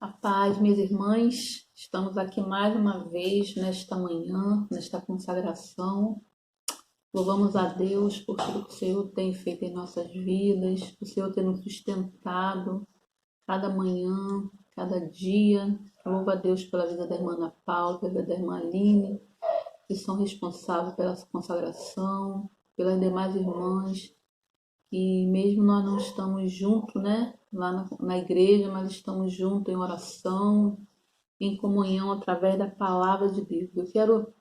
A paz, minhas irmãs, estamos aqui mais uma vez nesta manhã, nesta consagração. Louvamos a Deus por tudo que o Senhor tem feito em nossas vidas, o Senhor tem nos sustentado cada manhã, cada dia. Louvo a Deus pela vida da irmã Ana Paula, pela vida da irmã Aline, que são responsáveis pela consagração, pelas demais irmãs, que mesmo nós não estamos juntos, né, lá na igreja, mas estamos juntos em oração, em comunhão através da palavra de Deus. Eu quero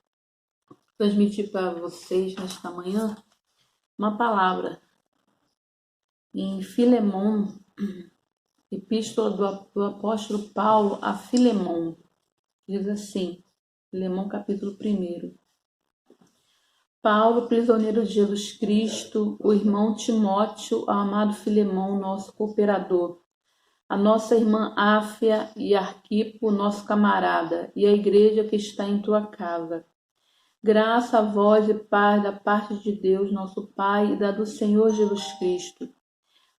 transmitir para vocês nesta manhã uma palavra em Filemon, epístola do apóstolo Paulo a Filemon. Diz assim, Filemon capítulo 1. Paulo, prisioneiro de Jesus Cristo, o irmão Timóteo, ao amado Filemon, nosso cooperador, a nossa irmã Áfia e Arquipo, nosso camarada, e a igreja que está em tua casa. Graça a vós e paz da parte de Deus, nosso Pai, e da do Senhor Jesus Cristo.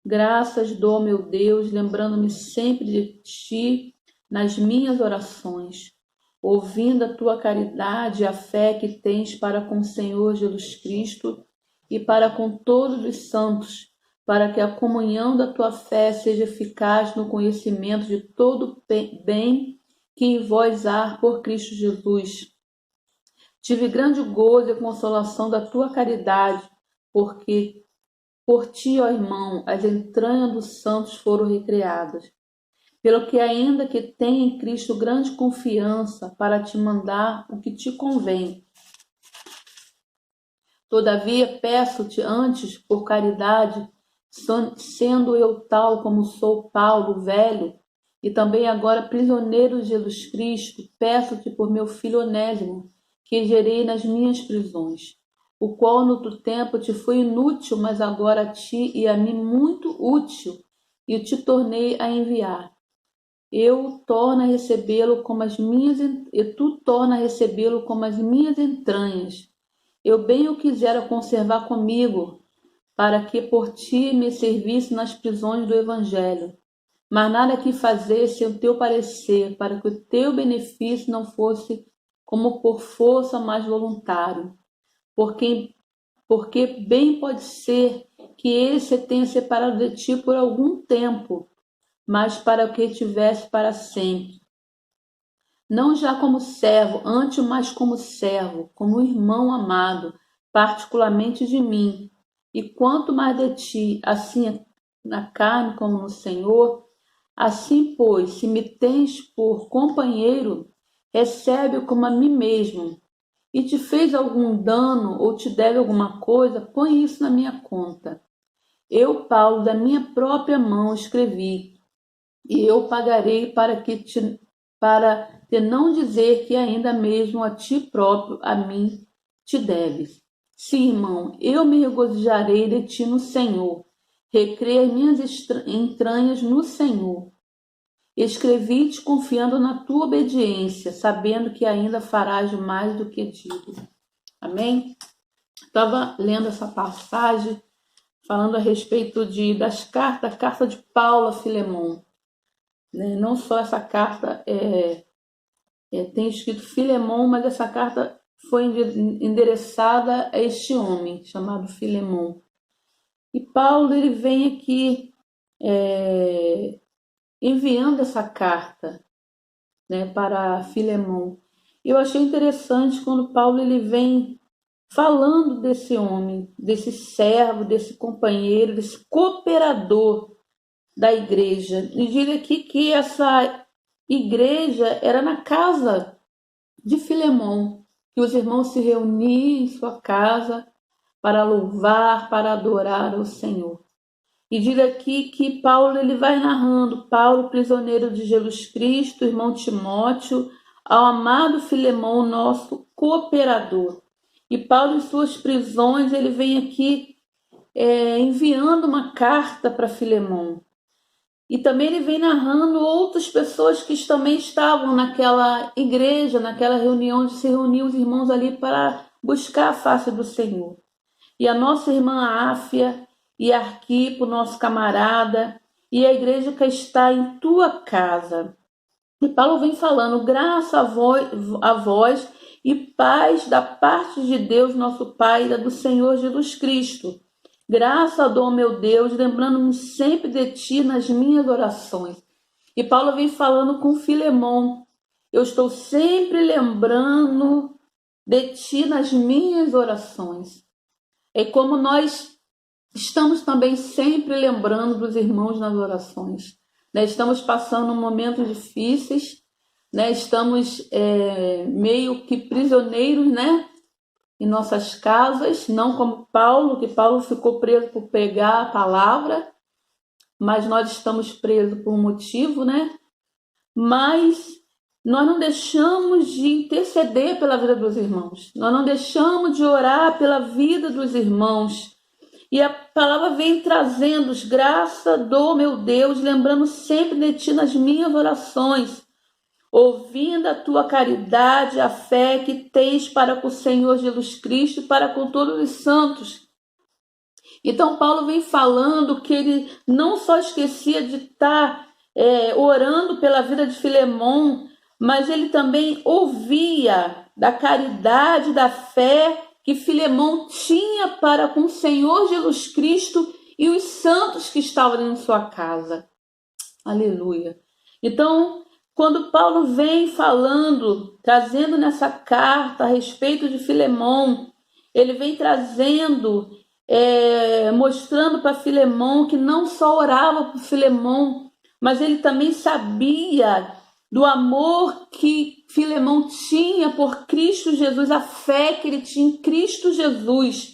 Graças dou, meu Deus, lembrando-me sempre de ti nas minhas orações, ouvindo a tua caridade e a fé que tens para com o Senhor Jesus Cristo e para com todos os santos, para que a comunhão da tua fé seja eficaz no conhecimento de todo bem que em vós há por Cristo Jesus. Tive grande gozo e consolação da tua caridade, porque por ti, ó irmão, as entranhas dos santos foram recriadas. Pelo que ainda que tenha em Cristo grande confiança para te mandar o que te convém. Todavia peço-te antes, por caridade, sendo eu tal como sou Paulo, velho, e também agora prisioneiro de Jesus Cristo, peço-te por meu filho Onésimo, que gerei nas minhas prisões, o qual no outro tempo te foi inútil, mas agora a ti e a mim muito útil, e te tornei a enviar. Eu torno a recebê-lo como as minhas, e tu torna a recebê-lo como as minhas entranhas. Eu bem o quisera conservar comigo, para que por ti me servisse nas prisões do Evangelho. Mas nada que fazer sem o teu parecer, para que o teu benefício não fosse como por força, mas voluntário. Porque bem pode ser que ele se tenha separado de ti por algum tempo, mas para que tivesse para sempre. Não já como servo, antes mais como servo, como irmão amado, particularmente de mim. E quanto mais de ti, assim na carne como no Senhor, assim, pois, se me tens por companheiro, recebe-o como a mim mesmo. E te fez algum dano ou te deve alguma coisa, põe isso na minha conta. Eu, Paulo, da minha própria mão escrevi, e eu pagarei para te não dizer que ainda mesmo a ti próprio, a mim, te deves. Sim, irmão, eu me regozijarei de ti no Senhor. Recreia minhas entranhas no Senhor. Escrevi-te confiando na tua obediência, sabendo que ainda farás mais do que digo. Amém? Estava lendo essa passagem, falando a respeito das cartas, a carta de Paulo a Filemon. Não só essa carta tem escrito Filemon, mas essa carta foi endereçada a este homem chamado Filemon. E Paulo ele vem aqui enviando essa carta, para Filemon. Eu achei interessante quando Paulo ele vem falando desse homem, desse servo, desse companheiro, desse cooperador da igreja. E diga aqui que essa igreja era na casa de Filemon, que os irmãos se reuniam em sua casa para louvar, para adorar ao Senhor. E diga aqui que Paulo ele vai narrando, Paulo, prisioneiro de Jesus Cristo, irmão Timóteo, ao amado Filemon, nosso cooperador. E Paulo, em suas prisões, ele vem aqui enviando uma carta para Filemon. E também ele vem narrando outras pessoas que também estavam naquela igreja, naquela reunião onde se reuniam os irmãos ali para buscar a face do Senhor. E a nossa irmã Áfia e Arquipo, nosso camarada, e a igreja que está em tua casa. E Paulo vem falando, graça a vós e paz da parte de Deus, nosso Pai, e do Senhor Jesus Cristo. Graça dou ao meu Deus, lembrando-me sempre de ti nas minhas orações. E Paulo vem falando com Filemon, eu estou sempre lembrando de ti nas minhas orações. É como nós estamos também sempre lembrando dos irmãos nas orações. Estamos passando momentos difíceis, estamos meio que prisioneiros, em nossas casas, não como Paulo, que Paulo ficou preso por pregar a palavra, mas nós estamos presos por um motivo, Mas nós não deixamos de interceder pela vida dos irmãos, nós não deixamos de orar pela vida dos irmãos. E a palavra vem trazendo graça do meu Deus, lembrando sempre de ti nas minhas orações, ouvindo a tua caridade, a fé que tens para com o Senhor Jesus Cristo e para com todos os santos. Então Paulo vem falando que ele não só esquecia de estar orando pela vida de Filemon, mas ele também ouvia da caridade, da fé que Filemon tinha para com o Senhor Jesus Cristo e os santos que estavam em sua casa. Aleluia. Então, quando Paulo vem falando, trazendo nessa carta a respeito de Filemon, ele vem trazendo, mostrando para Filemon que não só orava por Filemon, mas ele também sabia do amor que Filemon tinha por Cristo Jesus, a fé que ele tinha em Cristo Jesus.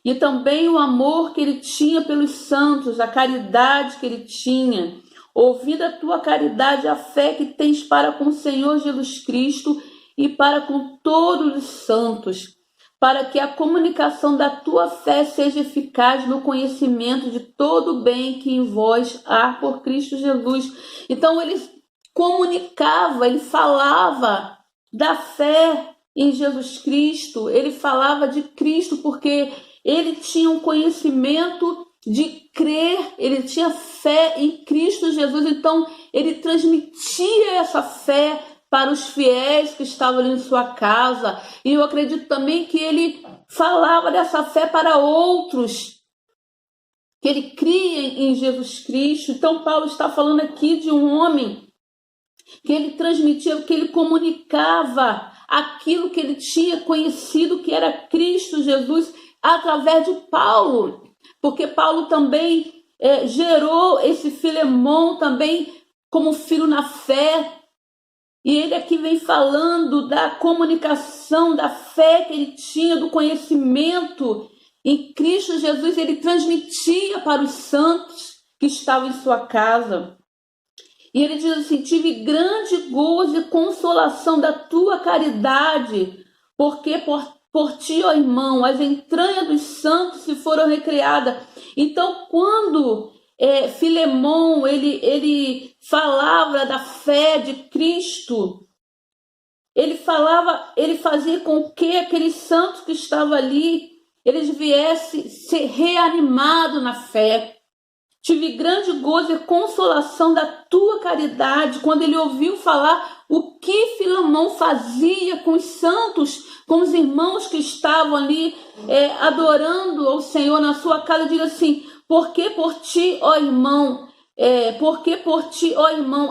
E também o amor que ele tinha pelos santos, a caridade que ele tinha. Ouvindo a tua caridade, a fé que tens para com o Senhor Jesus Cristo e para com todos os santos, para que a comunicação da tua fé seja eficaz no conhecimento de todo o bem que em vós há por Cristo Jesus. Então ele comunicava, ele falava da fé em Jesus Cristo, ele falava de Cristo porque ele tinha um conhecimento de crer, ele tinha fé em Cristo Jesus, então ele transmitia essa fé para os fiéis que estavam ali em sua casa, e eu acredito também que ele falava dessa fé para outros, que ele cria em Jesus Cristo. Então Paulo está falando aqui de um homem que ele transmitia, que ele comunicava aquilo que ele tinha conhecido, que era Cristo Jesus, através de Paulo, porque Paulo também gerou esse Filemon também como filho na fé, e ele aqui vem falando da comunicação, da fé que ele tinha, do conhecimento em Cristo Jesus, ele transmitia para os santos que estavam em sua casa. E ele diz assim: tive grande gozo e consolação da tua caridade, porque por ti, ó irmão, as entranhas dos santos se foram recriadas. Então, quando Filemon, ele falava da fé de Cristo, ele fazia com que aqueles santos que estavam ali, eles viessem ser reanimados na fé. Tive grande gozo e consolação da tua caridade, quando ele ouviu falar o que Filemon fazia com os santos, com os irmãos que estavam ali adorando ao Senhor na sua casa. Diz assim: porque por ti, ó irmão,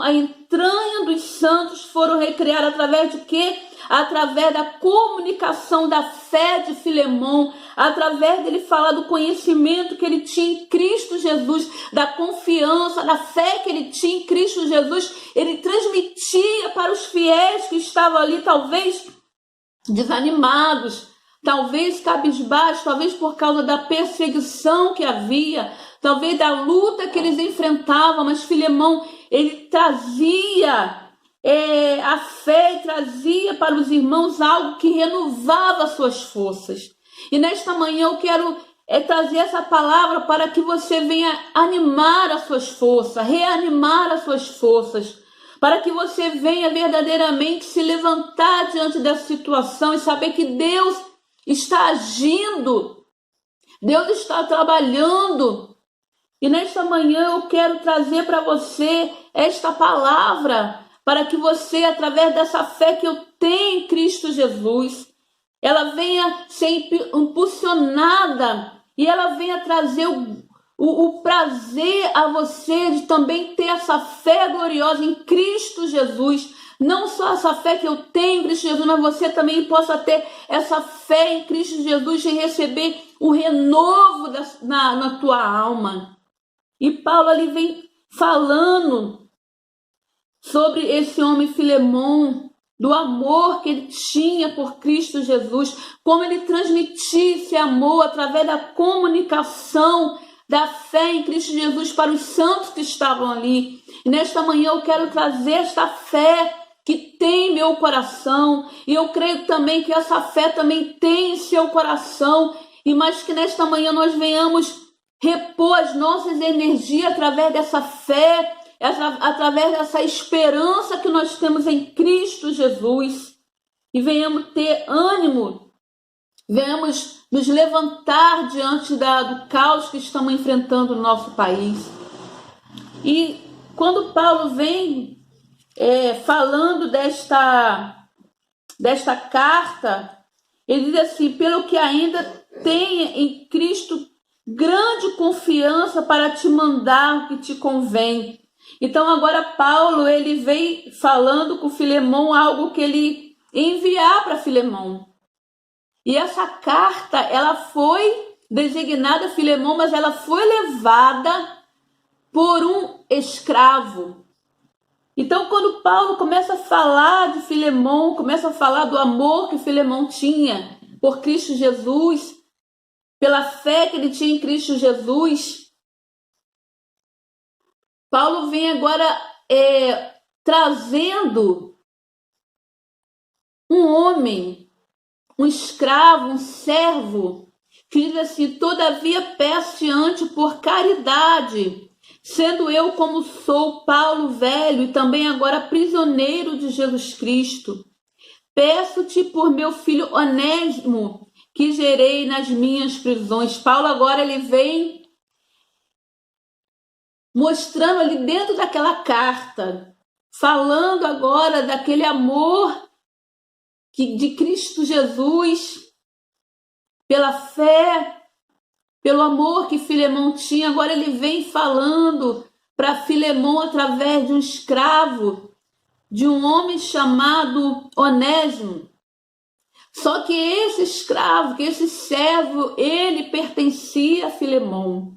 a entranha dos santos foram recriadas através de quê? Através da comunicação da fé de Filemon, através dele falar do conhecimento que ele tinha em Cristo Jesus, da confiança, da fé que ele tinha em Cristo Jesus, ele transmitia para os fiéis que estavam ali, talvez desanimados, talvez cabisbaixos, talvez por causa da perseguição que havia, talvez da luta que eles enfrentavam, mas Filemon, ele trazia a fé e trazia para os irmãos algo que renovava suas forças. E nesta manhã eu quero trazer essa palavra para que você venha animar as suas forças, reanimar as suas forças, para que você venha verdadeiramente se levantar diante dessa situação e saber que Deus está agindo, Deus está trabalhando. E nesta manhã eu quero trazer para você esta palavra para que você, através dessa fé que eu tenho em Cristo Jesus, ela venha ser impulsionada e ela venha trazer o prazer a você de também ter essa fé gloriosa em Cristo Jesus. Não só essa fé que eu tenho em Cristo Jesus, mas você também possa ter essa fé em Cristo Jesus em receber o renovo na tua alma. E Paulo ali vem falando sobre esse homem Filemon, do amor que ele tinha por Cristo Jesus, como ele transmitia esse amor através da comunicação da fé em Cristo Jesus para os santos que estavam ali. E nesta manhã eu quero trazer esta fé que tem meu coração, e eu creio também que essa fé também tem em seu coração, e mais que nesta manhã nós venhamos repor as nossas energias através dessa fé, através dessa esperança que nós temos em Cristo Jesus, e venhamos ter ânimo, venhamos nos levantar diante do caos que estamos enfrentando no nosso país. E quando Paulo vem falando desta carta, ele diz assim: pelo que ainda tenha em Cristo grande confiança para te mandar o que te convém. Então agora Paulo ele vem falando com Filemon algo que ele enviar para Filemon. E essa carta, ela foi designada a Filemon, mas ela foi levada por um escravo. Então, quando Paulo começa a falar de Filemon, começa a falar do amor que Filemon tinha por Cristo Jesus, pela fé que ele tinha em Cristo Jesus, Paulo vem agora trazendo um homem, um escravo, um servo, que diz assim: todavia peço-te ante por caridade, sendo eu como sou, Paulo velho e também agora prisioneiro de Jesus Cristo, peço-te por meu filho Onésimo, que gerei nas minhas prisões. Paulo agora ele vem mostrando ali dentro daquela carta, falando agora daquele amor de Cristo Jesus, pela fé, pelo amor que Filemon tinha. Agora ele vem falando para Filemon através de um escravo, de um homem chamado Onésimo. Só que esse escravo, que esse servo, ele pertencia a Filemon.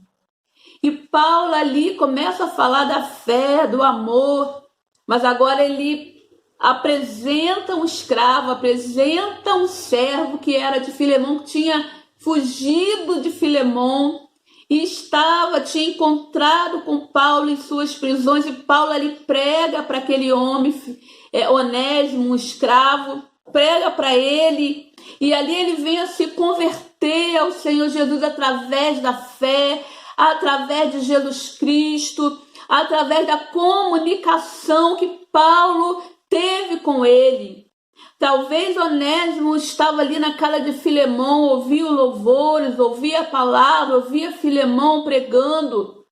E Paulo ali começa a falar da fé, do amor, mas agora ele apresenta um escravo, apresenta um servo que era de Filemon, que tinha fugido de Filemon e tinha encontrado com Paulo em suas prisões, e Paulo ali prega para aquele homem, Onésimo, um escravo, prega para ele, e ali ele vem a se converter ao Senhor Jesus através da fé, através de Jesus Cristo, através da comunicação que Paulo teve com ele. Talvez Onésimo estava ali na casa de Filemon, ouvia louvores, ouvia a palavra, ouvia Filemon pregando,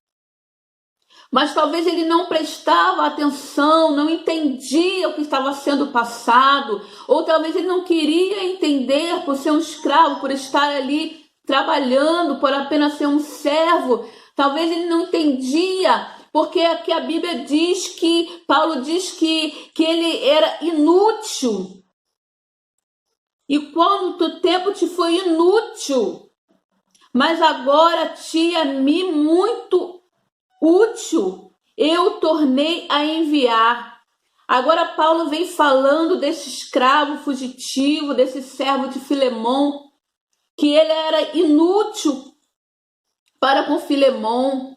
mas talvez ele não prestava atenção, não entendia o que estava sendo passado, ou talvez ele não queria entender por ser um escravo, por estar ali trabalhando, por apenas ser um servo. Talvez ele não entendia, porque aqui a Bíblia diz que, Paulo diz que ele era inútil. E quanto tempo te foi inútil, mas agora te é me muito útil, eu tornei a enviar. Agora Paulo vem falando desse escravo fugitivo, desse servo de Filemon, que ele era inútil para com Filemon,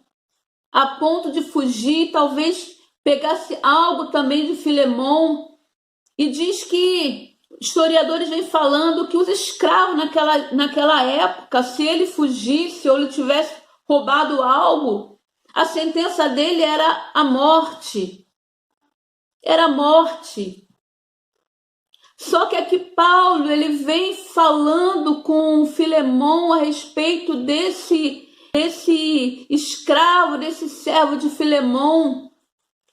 a ponto de fugir, talvez pegasse algo também de Filemon. E diz que historiadores vêm falando que os escravos naquela época, se ele fugisse ou ele tivesse roubado algo, a sentença dele era a morte. Era a morte. Só que aqui Paulo ele vem falando com Filemon a respeito desse escravo, desse servo de Filemon,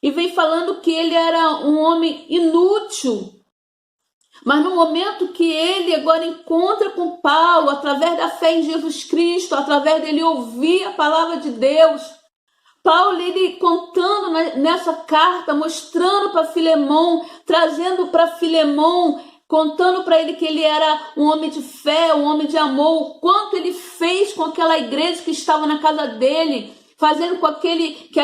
e vem falando que ele era um homem inútil. Mas no momento que ele agora encontra com Paulo, através da fé em Jesus Cristo, através dele ouvir a palavra de Deus, Paulo, ele contando nessa carta, mostrando para Filemão, trazendo para Filemão, contando para ele que ele era um homem de fé, um homem de amor, o quanto ele fez com aquela igreja que estava na casa dele, fazendo com que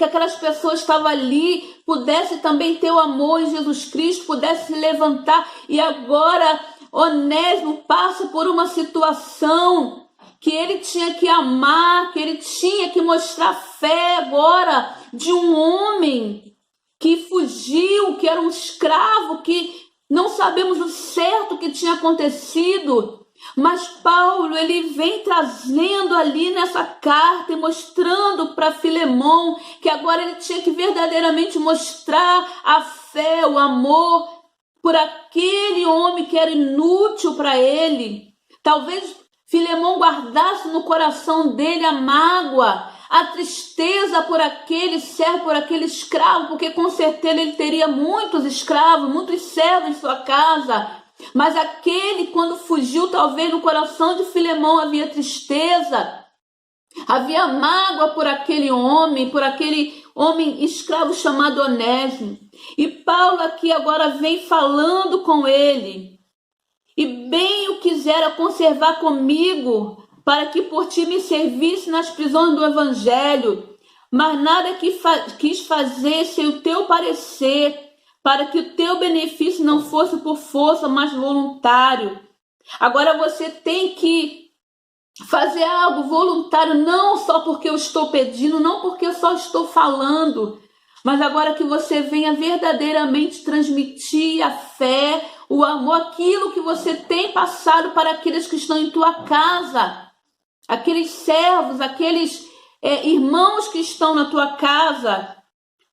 aquelas pessoas que estavam ali pudessem também ter o amor em Jesus Cristo, pudessem se levantar. E agora Onésimo passa por uma situação que ele tinha que amar, que ele tinha que mostrar fé agora de um homem que fugiu, que era um escravo, que não sabemos o certo que tinha acontecido. Mas Paulo, ele vem trazendo ali nessa carta e mostrando para Filemão que agora ele tinha que verdadeiramente mostrar a fé, o amor por aquele homem que era inútil para ele. Talvez Filemão guardasse no coração dele a mágoa, a tristeza por aquele servo, por aquele escravo, porque com certeza ele teria muitos escravos, muitos servos em sua casa. Mas aquele, quando fugiu, talvez no coração de Filemão havia tristeza, havia mágoa por aquele homem escravo chamado Onésimo. E Paulo aqui agora vem falando com ele. E bem o quisera conservar comigo, para que por ti me servisse nas prisões do evangelho, mas nada quis fazer sem o teu parecer, para que o teu benefício não fosse por força, mas voluntário. Agora você tem que fazer algo voluntário, não só porque eu estou pedindo, não porque eu só estou falando, mas agora que você venha verdadeiramente transmitir a fé, o amor, aquilo que você tem passado para aqueles que estão em tua casa, aqueles servos, aqueles irmãos que estão na tua casa,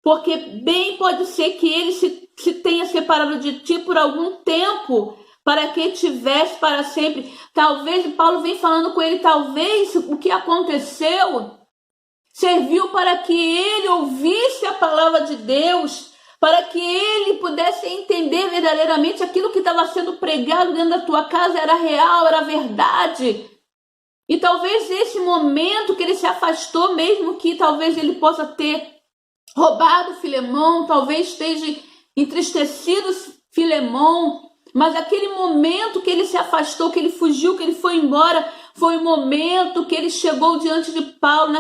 porque bem pode ser que ele se tenha separado de ti por algum tempo, para que tivesse para sempre. Talvez, Paulo vem falando com ele, talvez o que aconteceu serviu para que ele ouvisse a palavra de Deus, para que ele pudesse entender verdadeiramente aquilo que estava sendo pregado dentro da tua casa era real, era verdade. E talvez esse momento que ele se afastou, mesmo que talvez ele possa ter roubado Filemão, talvez esteja entristecido Filemão, mas aquele momento que ele se afastou, que ele fugiu, que ele foi embora, foi o momento que ele chegou diante de Paulo,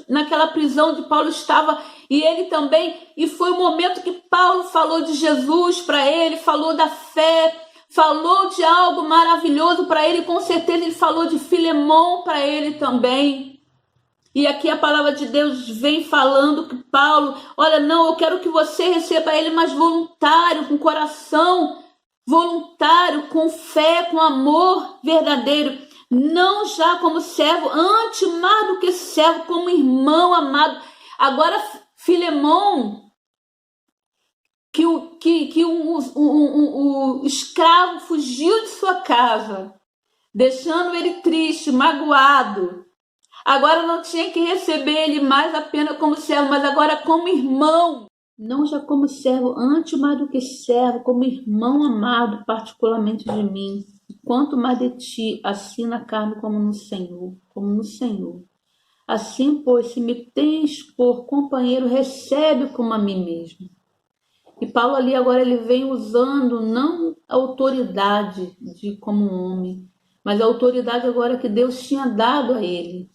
naquela prisão onde Paulo estava, e ele também, e foi o momento que Paulo falou de Jesus para ele, falou da fé, falou de algo maravilhoso para ele, com certeza ele falou de Filemão para ele também. E aqui a palavra de Deus vem falando que Paulo, olha, não, eu quero que você receba ele, mas voluntário, com coração voluntário, com fé, com amor verdadeiro, não já como servo, antes mais do que servo, como irmão amado. Agora, Filemão, que o escravo fugiu de sua casa, deixando ele triste, magoado. Agora não tinha que receber ele mais apenas como servo, mas agora como irmão. Não já como servo, antes mais do que servo, como irmão amado, particularmente de mim. Quanto mais de ti, assim na carne como no Senhor, como no Senhor. Assim, pois, se me tens por companheiro, recebe como a mim mesmo. E Paulo ali agora ele vem usando não a autoridade de como um homem, mas a autoridade agora que Deus tinha dado a ele.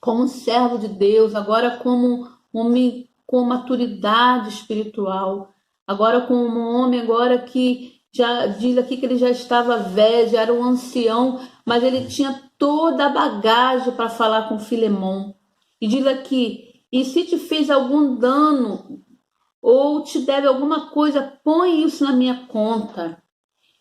Como servo de Deus, agora como homem com maturidade espiritual, agora como um homem agora que já diz aqui que ele já estava velho, já era um ancião, mas ele tinha toda a bagagem para falar com Filemão. E diz aqui, e se te fez algum dano ou te deve alguma coisa, põe isso na minha conta.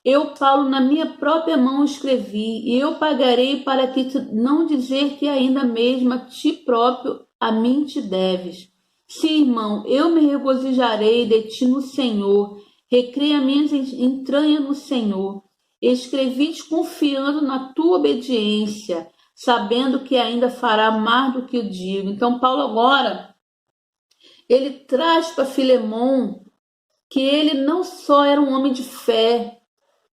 Eu, Paulo, na minha própria mão escrevi, e eu pagarei para que não dizer que ainda mesmo a ti próprio a mim te deves. Sim, irmão, eu me regozijarei de ti no Senhor, recria minhas entranhas no Senhor. Escrevi-te confiando na tua obediência, sabendo que ainda fará mais do que eu digo. Então, Paulo agora, ele traz para Filemon que ele não só era um homem de fé,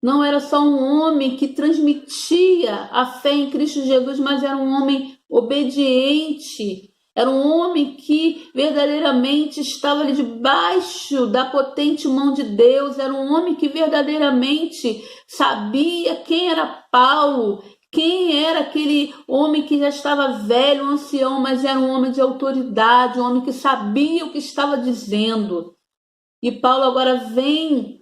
não era só um homem que transmitia a fé em Cristo Jesus, mas era um homem obediente, era um homem que verdadeiramente estava ali debaixo da potente mão de Deus, era um homem que verdadeiramente sabia quem era Paulo, quem era aquele homem que já estava velho, ancião, mas era um homem de autoridade, um homem que sabia o que estava dizendo. E Paulo agora vem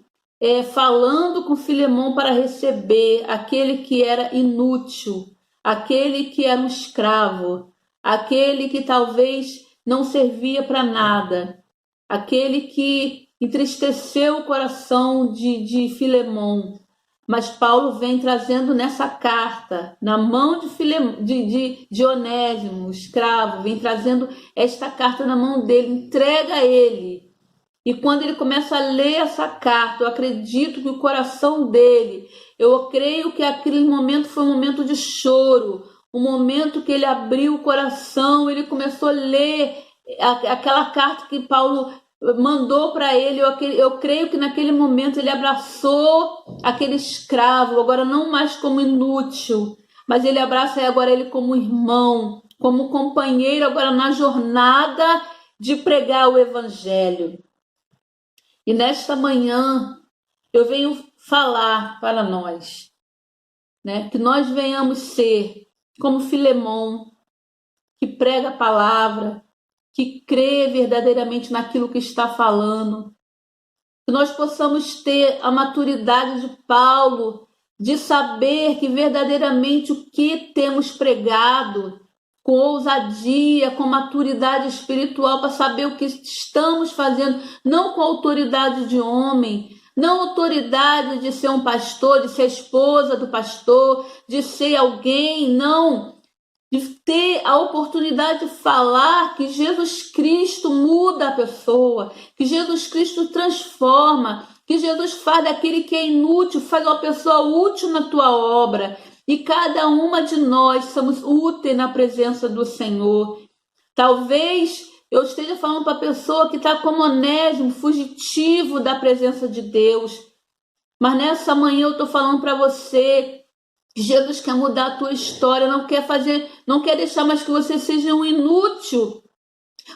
falando com Filemon para receber aquele que era inútil, aquele que era um escravo, aquele que talvez não servia para nada, aquele que entristeceu o coração de Filemon. Mas Paulo vem trazendo nessa carta, na mão de Onésimo, o escravo, vem trazendo esta carta na mão dele, entrega a ele. E quando ele começa a ler essa carta, eu acredito que o coração dele, eu creio que aquele momento foi um momento de choro, um momento que ele abriu o coração, ele começou a ler aquela carta que Paulo mandou para ele. Eu creio que naquele momento ele abraçou aquele escravo, agora não mais como inútil, mas ele abraça agora ele como irmão, como companheiro agora na jornada de pregar o evangelho. E nesta manhã eu venho falar para nós, né, que nós venhamos ser como Filemon, que prega a palavra, que crê verdadeiramente naquilo que está falando, que nós possamos ter a maturidade de Paulo, de saber que verdadeiramente o que temos pregado, com ousadia, com maturidade espiritual, para saber o que estamos fazendo, não com autoridade de homem, não autoridade de ser um pastor, de ser esposa do pastor, de ser alguém, não, de ter a oportunidade de falar que Jesus Cristo muda a pessoa, que Jesus Cristo transforma, que Jesus faz daquele que é inútil, faz uma pessoa útil na tua obra. E cada uma de nós somos úteis na presença do Senhor. Talvez eu esteja falando para a pessoa que está como Onésimo, fugitivo da presença de Deus. Mas nessa manhã eu estou falando para você que Jesus quer mudar a tua história, não quer deixar mais que você seja um inútil,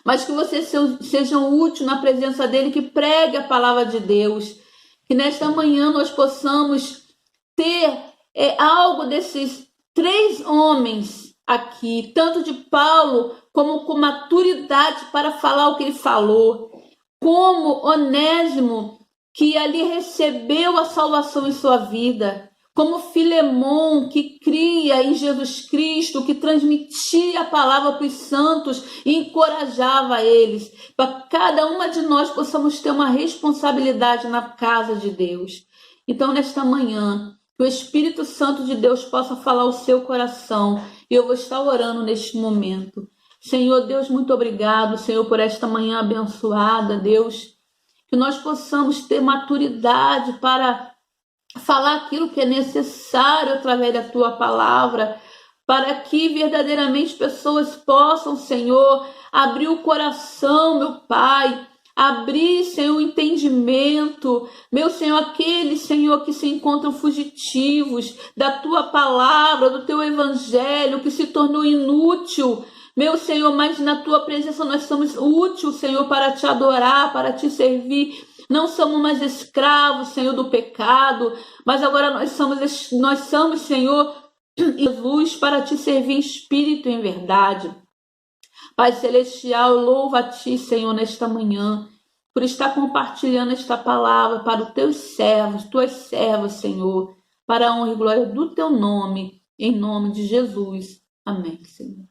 mas que você seja útil na presença dele, que pregue a palavra de Deus. Que nesta manhã nós possamos ter algo desses 3 homens aqui, tanto de Paulo como com maturidade para falar o que ele falou, como Onésimo, que ali recebeu a salvação em sua vida, como Filemon, que cria em Jesus Cristo, que transmitia a palavra para os santos e encorajava eles, para cada uma de nós possamos ter uma responsabilidade na casa de Deus. Então, nesta manhã, que o Espírito Santo de Deus possa falar ao seu coração. E eu vou estar orando neste momento. Senhor Deus, muito obrigado, Senhor, por esta manhã abençoada, Deus. Que nós possamos ter maturidade para falar aquilo que é necessário através da tua palavra, para que verdadeiramente pessoas possam, Senhor, abrir o coração, meu Pai, abrir, Senhor, o entendimento, meu Senhor, aqueles, Senhor, que se encontram fugitivos da tua palavra, do teu evangelho, que se tornou inútil, meu Senhor, mas na tua presença nós somos úteis, Senhor, para te adorar, para te servir. Não somos mais escravos, Senhor, do pecado, mas agora nós somos, Senhor, Jesus, para te servir em espírito e em verdade. Pai Celestial, louva a Ti, Senhor, nesta manhã, por estar compartilhando esta palavra para os Teus servos, Tuas servas, Senhor, para a honra e glória do Teu nome, em nome de Jesus. Amém, Senhor.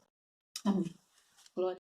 Amém. Glória.